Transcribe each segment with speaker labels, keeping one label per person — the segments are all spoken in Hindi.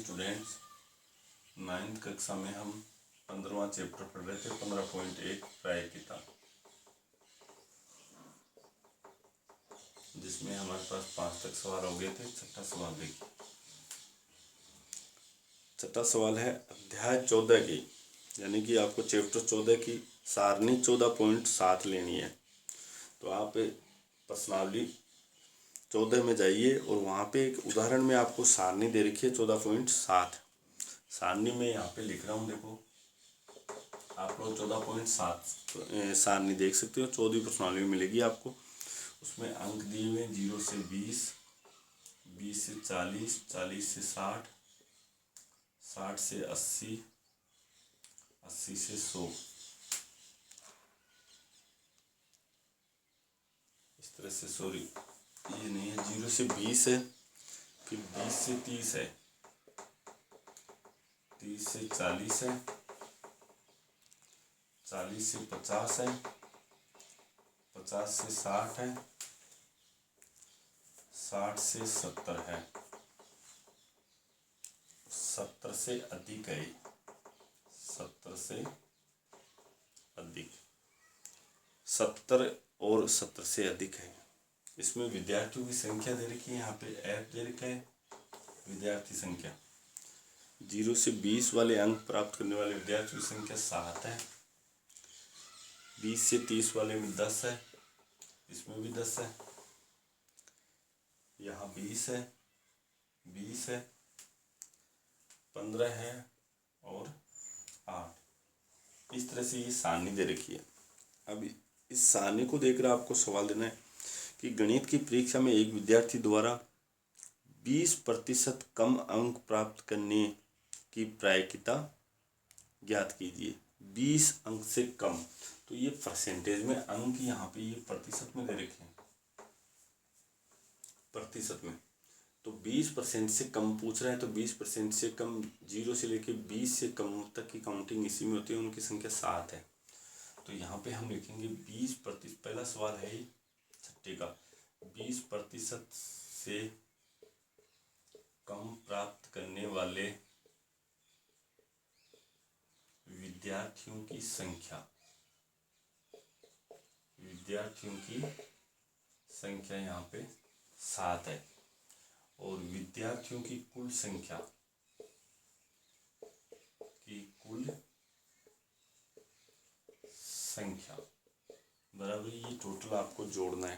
Speaker 1: स्टूडेंट्स, 9th कक्षा में हम 15वां चैप्टर पढ़ रहे थे 15.1 प्रायिकता, जिसमें हमारे पास 5 तक सवाल हो गए थे। छठा सवाल देखिए। छठा सवाल है अध्याय 14 की, यानी कि आपको चैप्टर 14 की सारणी 14.7 लेनी है। तो आप प्रश्नावली 14 में जाइए और वहाँ पे एक उदाहरण में आपको सारणी दे रखी है 14.7। सारणी में यहाँ पे लिख रहा हूँ, देखो आप लोग 14.7 सारणी देख सकते हो। 14वीं प्रश्नावली मिलेगी आपको। उसमें अंक दिए हुए 0 से 20, 20 से 40, 40 से 60, 60 से 80, 80 से 100। इस तरह से, सॉरी ये नहीं है, 0 से 20 है, फिर 20 से 30 है, 30 से 40 है, 40 से 50 है, 50 से 60 है, 60 से 70 है, 70 से अधिक है, 70 से अधिक, 70 और 70 से अधिक है। इसमें विद्यार्थियों की संख्या दे रखी है, यहाँ पे F दे रखा है विद्यार्थी संख्या। 0 से 20 वाले अंक प्राप्त करने वाले विद्यार्थियों की संख्या 7 है। 20 से 30 वाले में 10 है, इसमें भी 10 है, यहाँ 20 है, 20 है, 15 है और 8। इस तरह से ये सारणी दे रखी है। अब इस सारणी को देखकर आपको सवाल देना है कि गणित की परीक्षा में एक विद्यार्थी द्वारा 20% कम अंक प्राप्त करने की प्रायिकता ज्ञात कीजिए। 20 अंक से कम, तो ये परसेंटेज में अंक यहाँ पे ये प्रतिशत में दे रखे हैं, प्रतिशत में। तो 20% से कम पूछ रहा है, तो 20% से कम 0 से लेके 20 से कम तक की काउंटिंग इसी में होती है। उनकी संख्या 7 है। तो यहाँ पे हम लिखेंगे 20%। पहला सवाल है ही छठे का, 20% से कम प्राप्त करने वाले विद्यार्थियों की संख्या, विद्यार्थियों की संख्या यहाँ पे 7 है। और विद्यार्थियों की कुल संख्या, बराबर ये टोटल आपको जोड़ना है।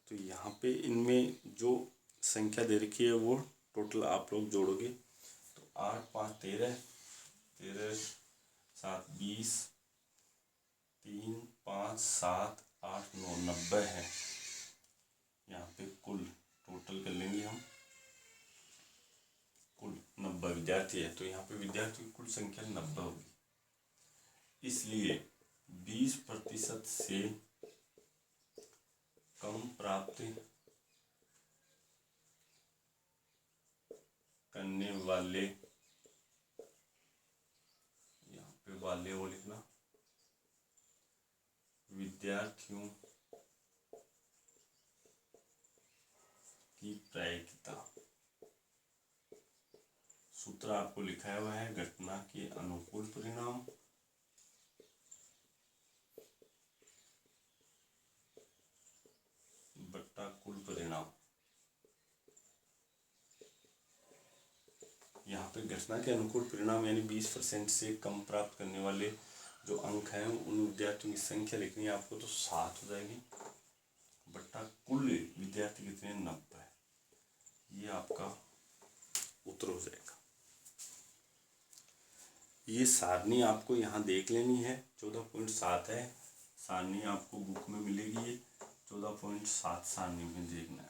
Speaker 1: तो यहाँ पे इनमें जो संख्या दे रखी है वो टोटल आप लोग जोड़ोगे तो 8 5 13, 13 7 20, 3 5 7 8 9 90 है। यहाँ पे कुल टोटल कर लेंगे हम, कुल 90 विद्यार्थी है। तो यहाँ पे विद्यार्थियों की कुल संख्या 90 होगी। इसलिए 20% से कम प्राप्त करने वाले, यहाँ पे वाले वो लिखना, विद्यार्थियों की प्रायिकता। सूत्र आपको लिखा हुआ है, घटना के अनुकूल परिणाम बट्टा कुल परिणाम। यहाँ पे घटना के अनुकूल परिणाम यानी 20% से कम प्राप्त करने वाले जो अंक हैं उन विद्यार्थियों की संख्या लिखनी है आपको, तो 7 हो जाएगी, बट्टा कुल विद्यार्थी कितने 90 है। ये आपका उत्तर हो जाएगा। ये सारणी आपको यहाँ देख लेनी है, 14.7 है सारणी, आपको बुक में मिलेगी। ये 14.7 सारणी में देखना है।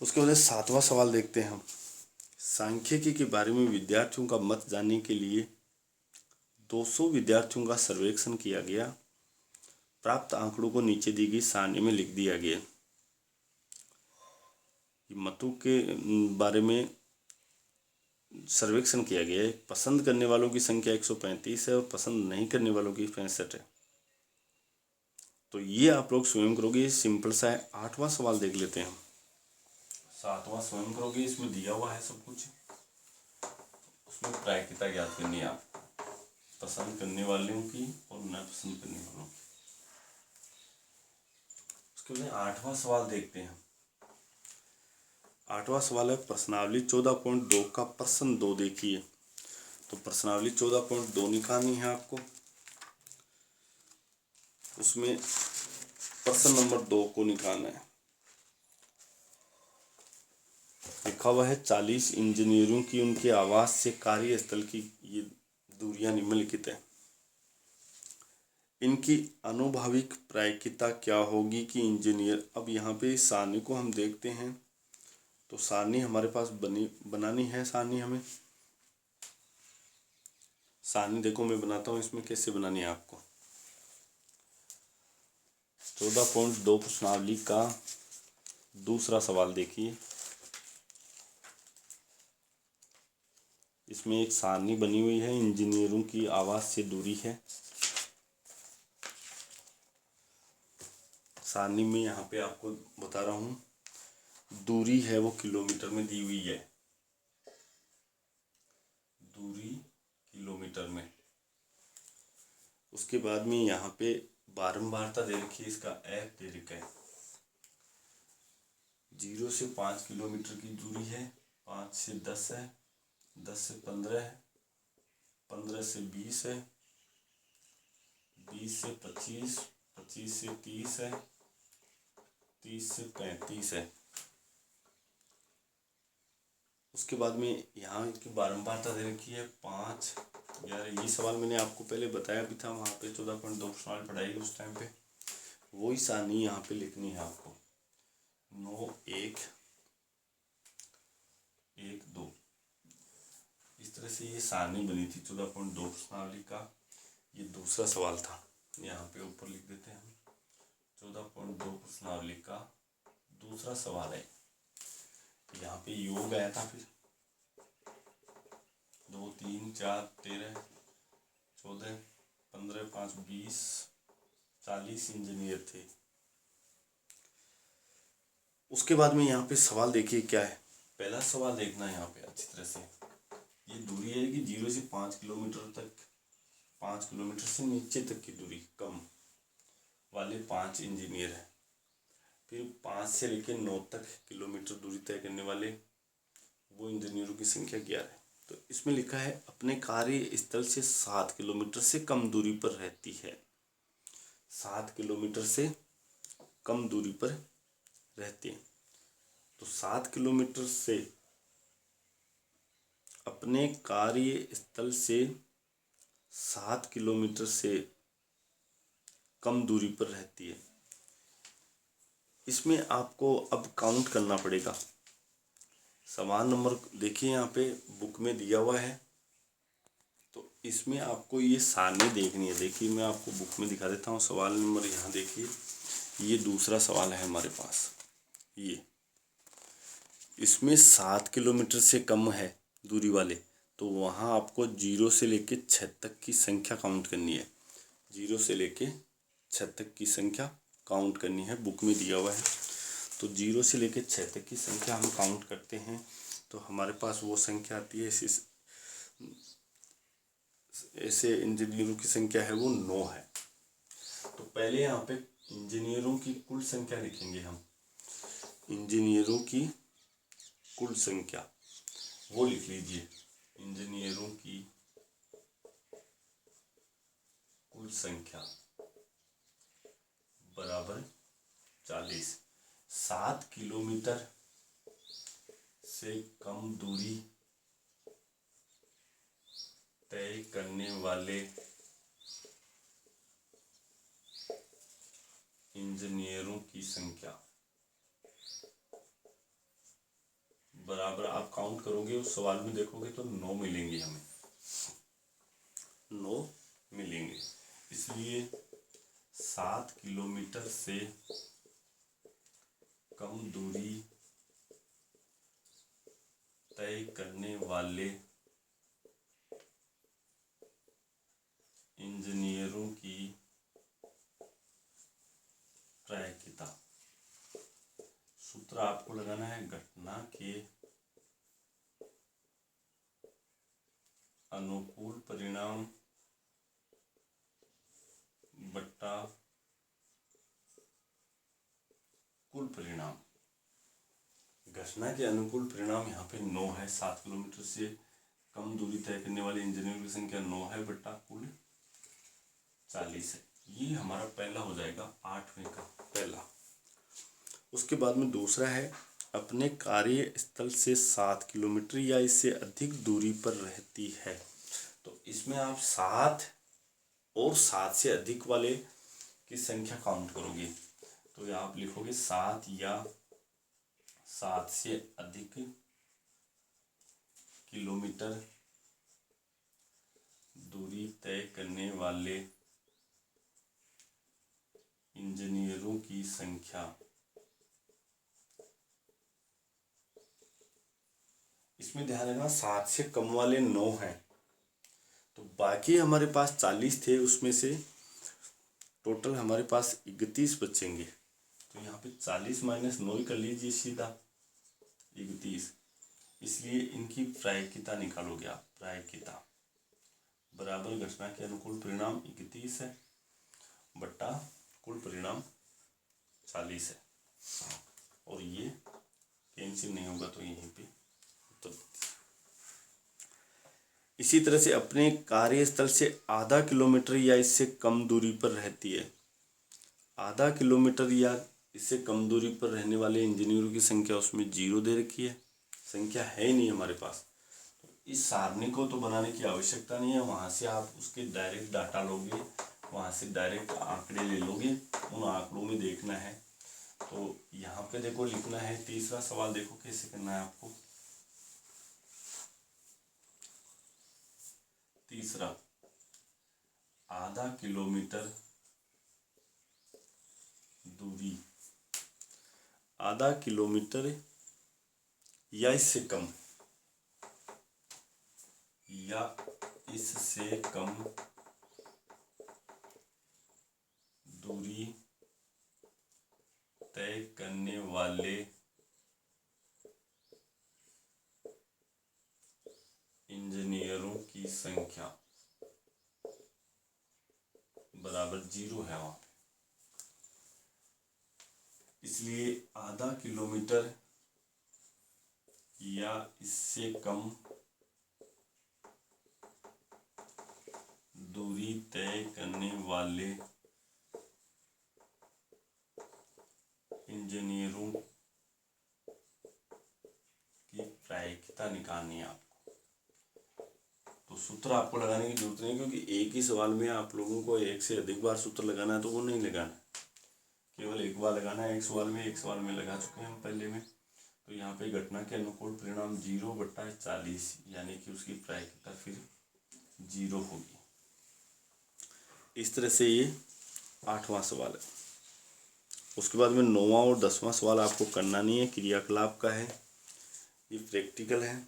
Speaker 1: उसके बाद 7वां सवाल देखते हैं हम। सांख्यिकी के बारे में विद्यार्थियों का मत जानने के लिए 200 विद्यार्थियों का सर्वेक्षण किया गया। प्राप्त आंकड़ों को नीचे दी गई सारणी में लिख दिया गया। मतों के बारे में सर्वेक्षण किया गया है। पसंद करने वालों की संख्या 135 है और पसंद नहीं करने वालों की 65 है। तो ये आप लोग स्वयं करोगे, सिंपल सा है। 8वां सवाल देख लेते हैं। सातवां स्वयं करोगे, इसमें दिया हुआ है सब कुछ, उसमें प्रायिकता ज्ञात करनी है आपको, पसंद करने वालों की और न पसंद करने वालों की। उसके बाद 8वां सवाल देखते हैं। 8वां सवाल है प्रश्नावली 14.2 का प्रश्न 2 देखिए। तो प्रश्नावली 14.2 निकालनी है आपको। उसमें प्रश्न नंबर 2 को निकालना है। लिखा हुआ है 40 इंजीनियरों की उनके आवास से कार्यस्थल की ये दूरियां निम्नलिखित है। इनकी अनुभाविक प्रायिकता क्या होगी कि इंजीनियर, अब यहाँ पे सारणी को हम देखते हैं। तो सारणी हमारे पास बनानी है। सारणी हमें सारणी देखो मैं बनाता हूँ, इसमें कैसे बनानी है आपको। 14.2 प्रश्नावली का दूसरा सवाल देखिए। इसमें एक सारणी बनी हुई है, इंजीनियरों की आवास से दूरी है। सारणी में यहाँ पे आपको बता रहा हूँ, दूरी है वो किलोमीटर में दी हुई है, दूरी किलोमीटर में। उसके बाद में यहाँ पे बारंबारता दे रखी है, इसका एफ दे रखा है। 0 से 5 किलोमीटर की दूरी है, 5 से 10 है, 10 से 15 है, 15 से 20 है, 20 से 25, 25 से 30 है, 30 से 35 है। उसके बाद में यहाँ की बारंबारता दे रखी है 5। यार ये सवाल मैंने आपको पहले बताया भी था, वहाँ पे 14.2 सवाल पढ़ाई उस टाइम पे। वही सारणी यहाँ पे लिखनी है आपको, 9 1 1 2। इस तरह से ये सारणी बनी थी 14.2 प्रश्नावली का। ये दूसरा सवाल था, यहाँ पे ऊपर लिख देते हैं हम। 14.2 प्रश्नावली का दूसरा सवाल है। यहाँ पे योग आया था, फिर 2 3 4 13 14 15 5 20 40 इंजीनियर थे। उसके बाद में यहाँ पे सवाल देखिए क्या है। पहला सवाल देखना है यहाँ पे अच्छी तरह से। ये दूरी है कि 0 से 5 किलोमीटर तक, 5 किलोमीटर से नीचे तक की दूरी कम वाले 5 इंजीनियर हैं। फिर 5 से लेकर 9 तक किलोमीटर दूरी तय करने वाले वो इंजीनियरों की संख्या 11 है। तो इसमें लिखा है अपने कार्य स्थल से 7 किलोमीटर से कम दूरी पर रहती है। 7 किलोमीटर से कम दूरी पर रहती है। तो 7 किलोमीटर से अपने कार्य स्थल से 7 किलोमीटर से कम दूरी पर रहती है। इसमें आपको अब काउंट करना पड़ेगा। सवाल नंबर देखिए यहाँ पे बुक में दिया हुआ है। तो इसमें आपको ये सारणी देखनी है। देखिए मैं आपको बुक में दिखा देता हूँ। सवाल नंबर यहाँ देखिए, ये दूसरा सवाल है हमारे पास। ये इसमें 7 किलोमीटर से कम है दूरी वाले, तो वहाँ आपको 0 से लेके 6 तक की संख्या काउंट करनी है। 0 से लेके 6 तक की संख्या काउंट करनी है, बुक में दिया हुआ है। तो 0 से लेके 6 तक की संख्या हम काउंट करते हैं, तो हमारे पास वो संख्या आती है। ऐसे इंजीनियरों की संख्या है वो 9 है। तो पहले यहाँ पे इंजीनियरों की कुल संख्या लिखेंगे हम। इंजीनियरों की कुल संख्या वो लिख लीजिए। इंजीनियरों की कुल संख्या बराबर 40। 7 किलोमीटर से कम दूरी तय करने वाले इंजीनियरों की संख्या बराबर, आप काउंट करोगे उस सवाल में देखोगे तो 9 मिलेंगे, हमें 9 मिलेंगे। इसलिए 7 किलोमीटर से कम दूरी तय करने वाले इंजीनियरों की प्रायिकता। सूत्र आपको लगाना है घटना अनुकूल परिणाम बट्टा कुल परिणाम। घटना के अनुकूल परिणाम यहाँ पे 9 है। 7 किलोमीटर से कम दूरी तय करने वाले इंजीनियरों की संख्या 9 है बट्टा कुल 40 है। ये हमारा पहला हो जाएगा 8वें का पहला। उसके बाद में दूसरा है अपने कार्यस्थल से 7 किलोमीटर या इससे अधिक दूरी पर रहती है। तो इसमें आप 7 और 7 से अधिक वाले की संख्या काउंट करोगे, तो आप लिखोगे 7 या 7 से अधिक किलोमीटर दूरी तय करने वाले इंजीनियरों की संख्या। इसमें ध्यान रखना 7 से कम वाले 9 हैं, तो बाकी हमारे पास 40 थे, उसमें से टोटल हमारे पास 31 बचेंगे। तो यहाँ पे 40 माइनस 9 कर लीजिए सीधा 31। इसलिए इनकी प्रायिकता निकालोगे आप। प्रायिकता बराबर घटना के अनुकूल परिणाम 31 है बट्टा कुल परिणाम 40 है, और ये कैंसिल नहीं होगा तो यहीं पे तो। इसी तरह से अपने कार्यस्थल से आधा किलोमीटर या इससे कम दूरी पर रहती है। आधा किलोमीटर या इससे कम दूरी पर रहने वाले इंजीनियरों की संख्या उसमें 0 दे रखी है, संख्या है ही नहीं हमारे पास। तो इस सारणी को तो बनाने की आवश्यकता नहीं है, वहाँ से आप उसके डायरेक्ट डाटा लोगे, वहाँ से डायरेक्ट आंकड़े ले लोगे, उन आंकड़ों में देखना है। तो यहाँ पे देखो लिखना है। तीसरा सवाल देखो कैसे करना है आपको। तीसरा, आधा किलोमीटर दूरी, आधा किलोमीटर या इससे कम, या इससे कम दूरी तय करने वाले इंजीनियरों की संख्या बराबर 0 है वहां पे। इसलिए आधा किलोमीटर या इससे कम दूरी तय करने वाले इंजीनियरों की प्रायिकता निकालनी है आपको। तो सूत्र आपको लगाने की जरूरत नहीं, क्योंकि एक ही सवाल में आप लोगों को एक से अधिक बार सूत्र लगाना है तो वो नहीं लगाना, केवल एक बार लगाना है। एक सवाल में लगा चुके हैं हम पहले में। तो यहाँ पे घटना के अनुकूल परिणाम 0 बट्टा 40, यानी कि उसकी प्रायिकता फिर 0 होगी। इस तरह से ये 8वां सवाल है। उसके बाद में 9वां और 10वां सवाल आपको करना नहीं है, क्रियाकलाप का है, ये प्रैक्टिकल है।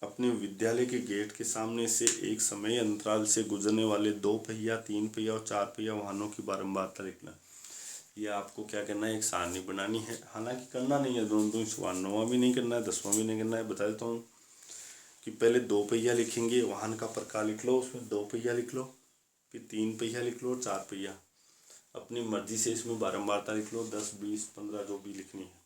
Speaker 1: अपने विद्यालय के गेट के सामने से एक समय अंतराल से गुजरने वाले 2 पहिया, 3 पहिया और 4 पहिया वाहनों की बारंबारता लिखना। ये आपको क्या करना है, एक सारणी बनानी है। हालांकि करना नहीं है दोनों सवाल, 9वां भी नहीं करना है, 10वां भी नहीं करना है। बता देता हूँ कि पहले 2 पहिया लिखेंगे, वाहन का प्रकार लिख लो, उसमें 2 पहिया लिख लो, फिर 3 पहिया लिख लो और 4 पहिया। अपनी मर्जी से इसमें बारंबारता लिख लो, 10, 20, 15 जो भी लिखनी है।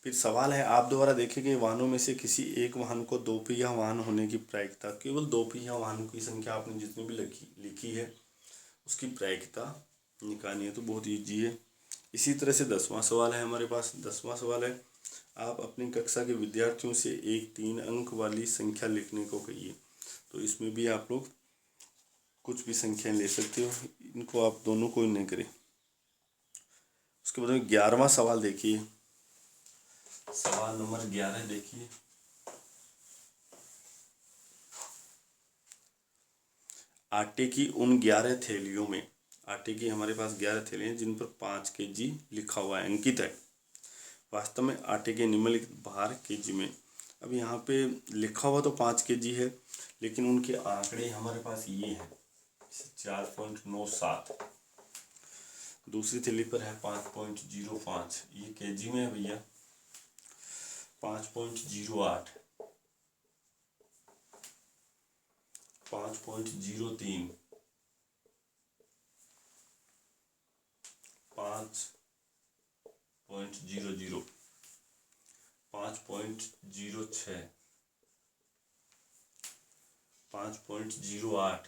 Speaker 1: फिर सवाल है, आप द्वारा देखे गए वाहनों में से किसी एक वाहन को 2 पहिया वाहन होने की प्रायिकता। केवल 2 पहिया वाहनों की संख्या आपने जितनी भी लिखी है उसकी प्रायिकता निकालनी है। तो बहुत ईजी है। इसी तरह से 10वां सवाल है हमारे पास। 10वां सवाल है, आप अपनी कक्षा के विद्यार्थियों से एक 3 अंक वाली संख्या लिखने को कहिए। तो इसमें भी आप लोग कुछ भी संख्याएं ले सकते हो, इनको आप दोनों को नहीं करें। उसके बाद में 11वां सवाल देखिए। सवाल नंबर 11 देखिए। आटे की उन 11 थैलियों में, आटे की हमारे पास 11 थैलियां जिन पर 5 kg लिखा हुआ है, अंकित है। वास्तव में आटे के निम्नलिखित भार केजी में। अब यहाँ पे लिखा हुआ तो 5 kg है, लेकिन उनके आंकड़े हमारे पास ये हैं, 4.97। दूसरी थैली पर है 5.05, ये केजी में है भैया। 5.08, 5.03, 5.00, 5.06, 5.08,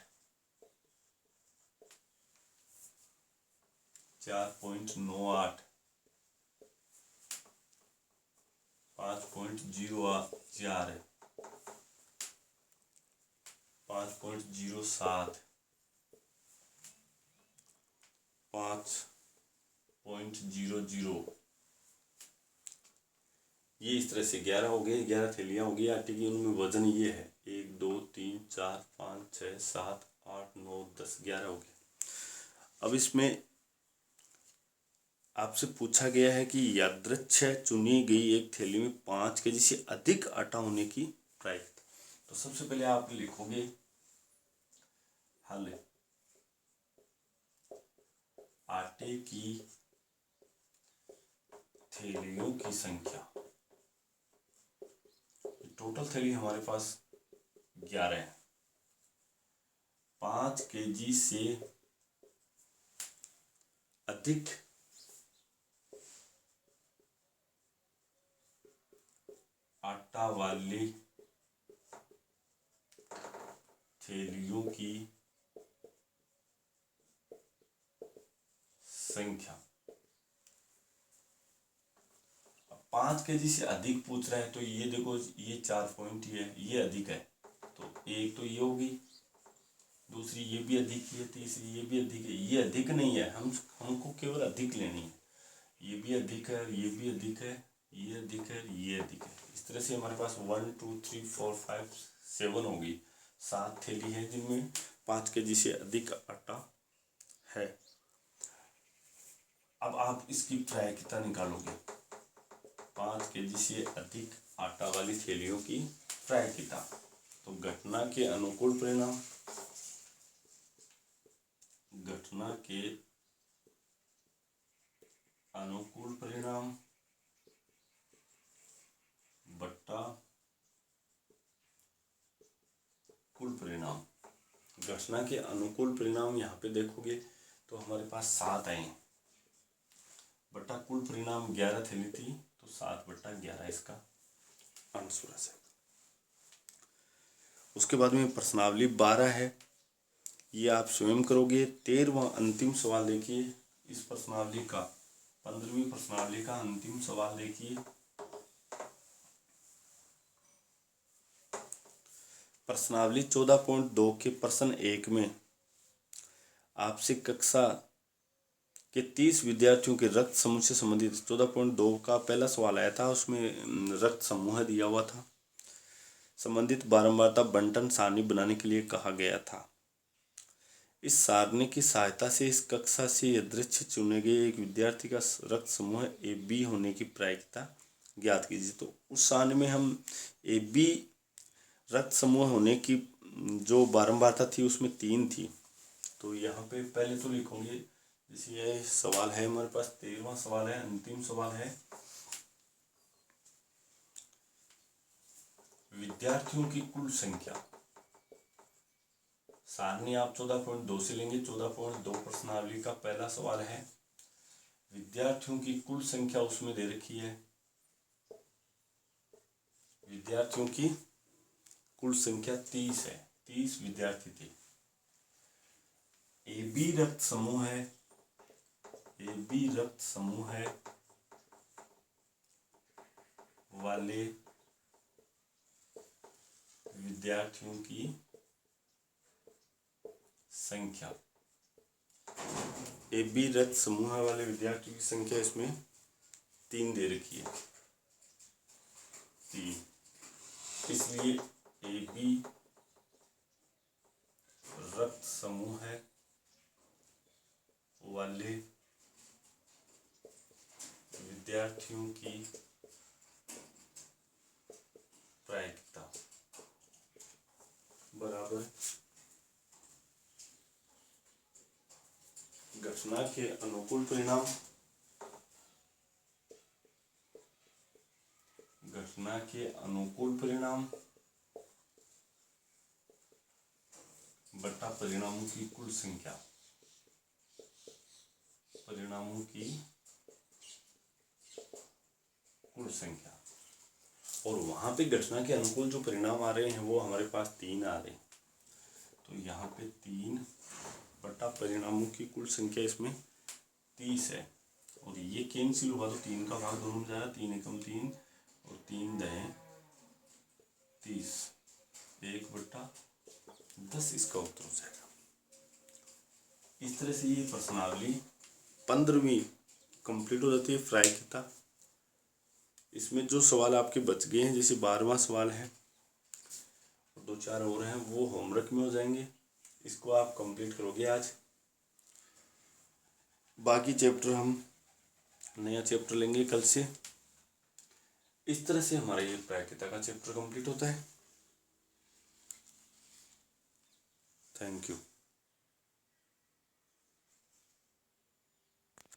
Speaker 1: 4.98, 5.04, 5.07, 5.00। ये इस तरह से 11 हो गए, 11 थैलियाँ हो गई आटे की। उनमें वजन ये है 1 2 3 4 5 6 7 8 9 10 11 हो गए। अब इसमें आपसे पूछा गया है कि यादृच्छिक चुनी गई एक थैली में 5 केजी से अधिक आटा होने की प्रायिकता। तो सबसे पहले आप लिखोगे हल, आटे की थैलियों की संख्या। टोटल थैली हमारे पास 11 है। 5 केजी से अधिक आटा वाली थैलियों की संख्या। 5 केजी से अधिक पूछ रहा है तो ये देखो, ये 4 पॉइंट ये अधिक है, तो एक तो ये होगी, दूसरी ये भी अधिक है, तीसरी ये भी अधिक है। ये अधिक नहीं है, हमको केवल अधिक लेनी है। ये भी अधिक है, ये भी अधिक है, ये अधिक है, ये अधिक है। इस तरह से हमारे पास 1 2 3 4 5 7 होगी, 7 थैली है जिनमें 5 केजी से अधिक आटा है। अब आप इसकी प्रायिकता निकालोगे, 5 केजी से अधिक आटा वाली थैलियों की प्रायिकता। तो घटना के अनुकूल परिणाम, घटना के अनुकूल परिणाम बट्टा कुल परिणाम। घटना के अनुकूल परिणाम यहाँ पे देखोगे तो हमारे पास 7 आए हैं, बट्टा कुल परिणाम 11 थैली थी, तो 7/11 इसका आंसर है। उसके बाद में प्रश्नावली 12 है, ये आप स्वयं करोगे। 13वां अंतिम सवाल देखिए इस प्रश्नावली का, 15वीं प्रश्नावली का अंतिम सवाल देखिए। प्रश्नावली 14.2 के प्रश्न 1 में आपसे कक्षा के 30 विद्यार्थियों के रक्त समूह से संबंधित 14.2 का पहला सवाल आया था। उसमें रक्त समूह दिया हुआ था, संबंधित बारंबारता बंटन सारणी बनाने के लिए कहा गया था। इस सारणी की सहायता से इस कक्षा से यादृच्छिक चुने गए एक विद्यार्थी का रक्त समूह AB होने की प्रायिकता ज्ञात कीजिए। तो उस सारणी में हम AB रक्त समूह होने की जो बारंबारता थी उसमें 3 थी। तो यहाँ पे पहले तो लिखोगे, जैसे ये सवाल है हमारे पास, 13वां सवाल है, अंतिम सवाल है, विद्यार्थियों की कुल संख्या। सारणी आप 14.2 से लेंगे। 14.2 प्रश्नावली का पहला सवाल है, विद्यार्थियों की कुल संख्या उसमें दे रखी है। विद्यार्थियों की कुल संख्या 30 है, 30 विद्यार्थी थे। AB रक्त समूह है, AB रक्त समूह है वाले विद्यार्थियों की संख्या। AB रक्त समूह वाले विद्यार्थियों की संख्या इसमें 3 दे रखी है, 3। इसलिए AB रक्त समूह है वाले विद्यार्थियों की प्रायिकता बराबर घटना के अनुकूल परिणाम, घटना के अनुकूल परिणाम बटा परिणामों की कुल संख्या, परिणामों की कुल संख्या। और वहां पे घटना के अनुकूल जो परिणाम आ रहे हैं वो हमारे पास 3 आ रहे हैं, तो यहाँ पे 3 बटा परिणामों की कुल संख्या इसमें 30 है। और ये कैंसिल हुआ तो 3 का भाग दोनों में जाएगा, 3 एकम 3 और 3 दहे 30, 1/10 इसका उत्तर हो जाएगा। इस तरह से ये प्रश्नावली 15वीं कंप्लीट हो जाती है फ्राई किताब। इसमें जो सवाल आपके बच गए हैं, जैसे 12वां सवाल है और 2-4 और हैं, वो होमवर्क में हो जाएंगे। इसको आप कंप्लीट करोगे आज। बाकी चैप्टर हम नया चैप्टर लेंगे कल से। इस तरह से हमारा ये प्रायिकता का चैप्टर कंप्लीट होता है। Thank you.